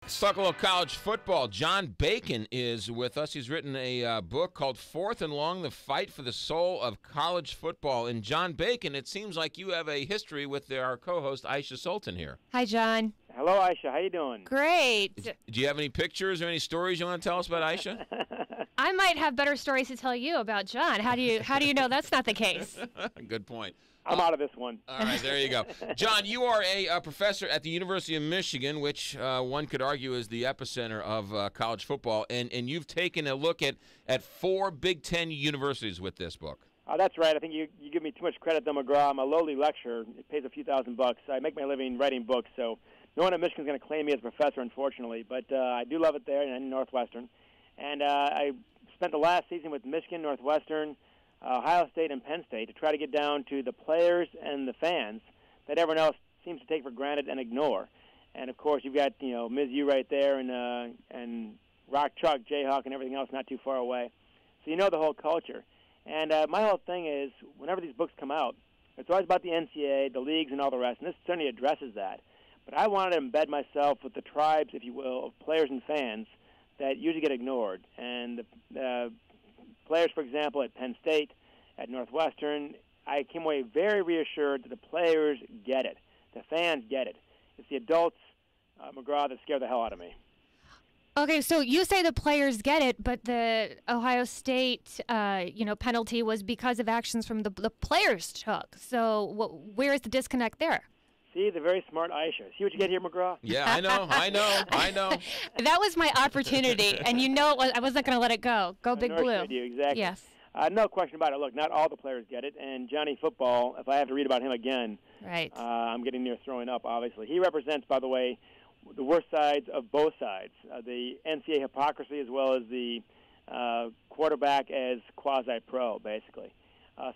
Let's talk a little college football. John Bacon is with us. He's written a book called Fourth and Long, The Fight for the Soul of College Football. And John Bacon, it seems like you have a history with our co-host, Aisha Sultan here. Hi, John. Hello, Aisha. How you doing? Great. Do you have any pictures or any stories you want to tell us about Aisha? I might have better stories to tell you about John. How do you know that's not the case? Good point. I'm out of this one. All right, there you go. John, you are a professor at the University of Michigan, which one could argue is the epicenter of college football, and you've taken a look at 4 Big Ten universities with this book. That's right. I think you give me too much credit, though, McGraw. I'm a lowly lecturer. It pays a few $1,000. I make my living writing books, so no one at Michigan is going to claim me as a professor, unfortunately. But I do love it there and in Northwestern. And I spent the last season with Michigan, Northwestern, Ohio State, and Penn State to try to get down to the players and the fans that everyone else seems to take for granted and ignore. And, of course, you've got, Ms. U right there and Rock Chalk, Jayhawk, and everything else not too far away. So you know the whole culture. And my whole thing is, whenever these books come out, it's always about the NCAA, the leagues, and all the rest, and this certainly addresses that. But I wanted to embed myself with the tribes, if you will, of players and fans that usually get ignored. And the players, for example, at Penn State, at Northwestern, I came away very reassured that the players get it. The fans get it. It's the adults, McGraw, that scare the hell out of me. Okay, so you say the players get it, but the Ohio State, penalty was because of actions from the players took. So where is the disconnect there? See, the very smart Aisha. See what you get here, McGraw? Yeah, I know. That was my opportunity, and I wasn't going to let it go. Go Big Blue. You, exactly. Yes. No question about it. Look, not all the players get it, and Johnny Football, if I have to read about him again, right. I'm getting near throwing up, obviously. He represents, by the way, the worst sides of both sides, the NCAA hypocrisy as well as the quarterback as quasi-pro, basically.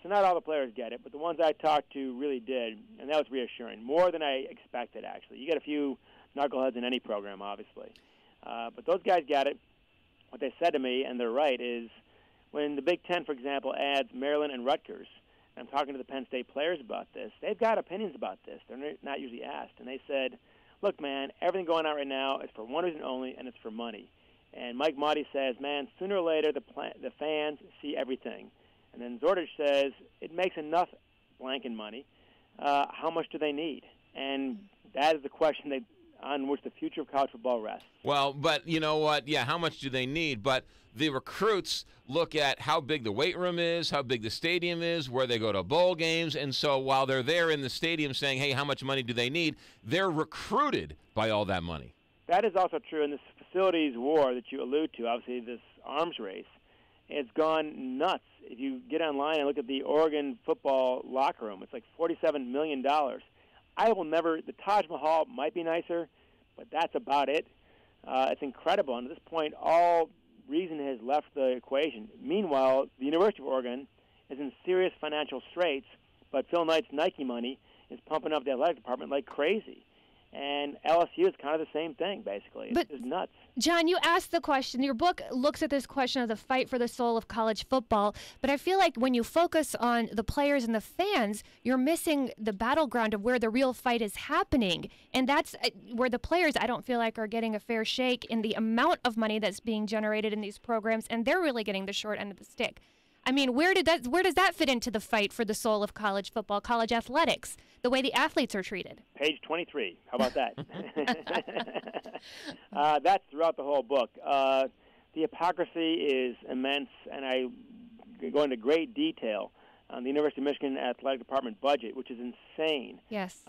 So not all the players get it, but the ones I talked to really did, and that was reassuring, more than I expected, actually. You get a few knuckleheads in any program, obviously. But those guys got it. What they said to me, and they're right, is when the Big Ten, for example, adds Maryland and Rutgers, and I'm talking to the Penn State players about this, they've got opinions about this. They're not usually asked. And they said, look, man, everything going on right now is for one reason only, and it's for money. And Mike Motti says, man, sooner or later the fans see everything. And then Zordich says, it makes enough blanking money. How much do they need? And that is the question on which the future of college football rests. Well, but you know what? Yeah, how much do they need? But the recruits look at how big the weight room is, how big the stadium is, where they go to bowl games. And so while they're there in the stadium saying, hey, how much money do they need, they're recruited by all that money. That is also true in this facilities war that you allude to, obviously this arms race. It's gone nuts. If you get online and look at the Oregon football locker room, it's like $47 million. The Taj Mahal might be nicer, but that's about it. It's incredible. And at this point, all reason has left the equation. Meanwhile, the University of Oregon is in serious financial straits, but Phil Knight's Nike money is pumping up the athletic department like crazy. And LSU is kind of the same thing, basically. It's just nuts. John, you asked the question. Your book looks at this question of the fight for the soul of college football. But I feel like when you focus on the players and the fans, you're missing the battleground of where the real fight is happening. And that's where the players, I don't feel like, are getting a fair shake in the amount of money that's being generated in these programs. And they're really getting the short end of the stick. I mean, where does that fit into the fight for the soul of college football, college athletics, the way the athletes are treated? Page 23. How about that? That's throughout the whole book. The hypocrisy is immense, and I go into great detail on the University of Michigan Athletic Department budget, which is insane. Yes.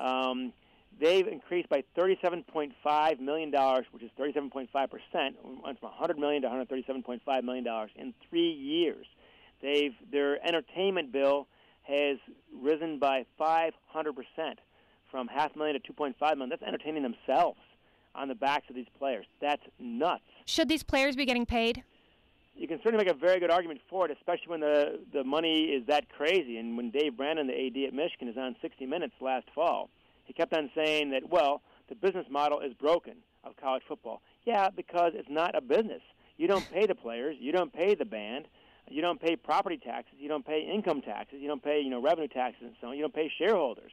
They've increased by $37.5 million, which is 37.5%, went from $100 million to $137.5 million in 3 years. Their entertainment bill has risen by 500%, from $500,000 to $2.5 million. That's entertaining themselves on the backs of these players. That's nuts. Should these players be getting paid? You can certainly make a very good argument for it, especially when the money is that crazy. And when Dave Brandon, the AD at Michigan, is on 60 Minutes last fall, he kept on saying that, well, the business model is broken of college football. Yeah, because it's not a business. You don't pay the players. You don't pay the band. You don't pay property taxes. You don't pay income taxes. You don't pay, revenue taxes and so on. You don't pay shareholders.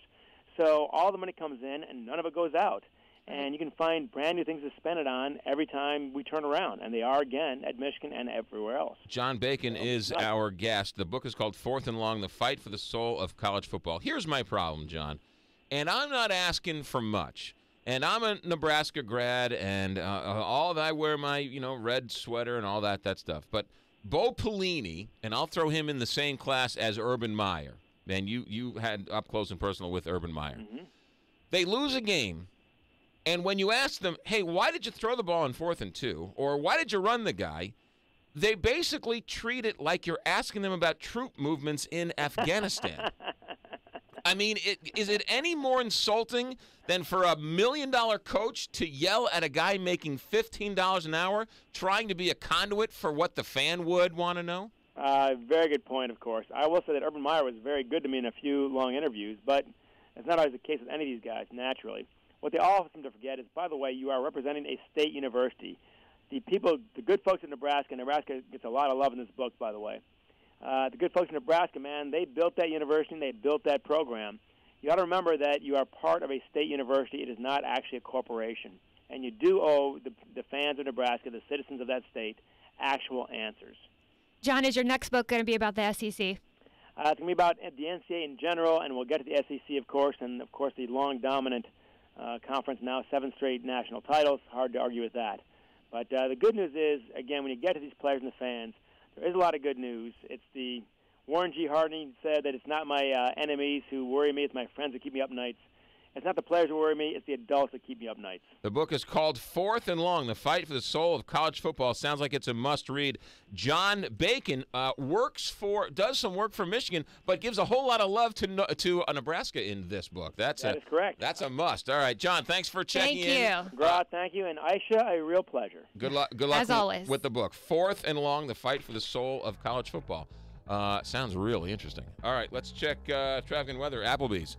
So all the money comes in and none of it goes out. And you can find brand new things to spend it on every time we turn around. And they are, again, at Michigan and everywhere else. John Bacon is our guest. The book is called Fourth and Long, The Fight for the Soul of College Football. Here's my problem, John, and I'm not asking for much. And I'm a Nebraska grad, and I wear my, red sweater and all that stuff. But Bo Pelini, and I'll throw him in the same class as Urban Meyer. And you had up close and personal with Urban Meyer. Mm-hmm. They lose a game. And when you ask them, hey, why did you throw the ball in 4th and 2? Or why did you run the guy? They basically treat it like you're asking them about troop movements in Afghanistan. I mean, is it any more insulting than for a $1 million coach to yell at a guy making $15 an hour trying to be a conduit for what the fan would want to know? Very good point, of course. I will say that Urban Meyer was very good to me in a few long interviews, but it's not always the case with any of these guys, naturally. What they all seem to forget is, by the way, you are representing a state university. The good folks in Nebraska gets a lot of love in this book, by the way. The good folks in Nebraska, man, they built that university and they built that program. You ought to remember that you are part of a state university. It is not actually a corporation. And you do owe the fans of Nebraska, the citizens of that state, actual answers. John, is your next book going to be about the SEC? It's going to be about the NCAA in general, and we'll get to the SEC, of course, and, of course, the long dominant conference now, 7 straight national titles. Hard to argue with that. But the good news is, again, when you get to these players and the fans, there is a lot of good news. It's the Warren G. Harding said that it's not my enemies who worry me, it's my friends who keep me up nights. It's not the players who worry me, it's the adults that keep me up nights. The book is called Fourth and Long, The Fight for the Soul of College Football. Sounds like it's a must-read. John Bacon does some work for Michigan, but gives a whole lot of love to Nebraska in this book. That is correct. That's a must. All right, John, thanks for checking in. Thank you. McGraw, thank you. And Aisha, a real pleasure. Good luck As always. with the book. Fourth and Long, The Fight for the Soul of College Football. Sounds really interesting. All right, let's check traffic and weather. Applebee's.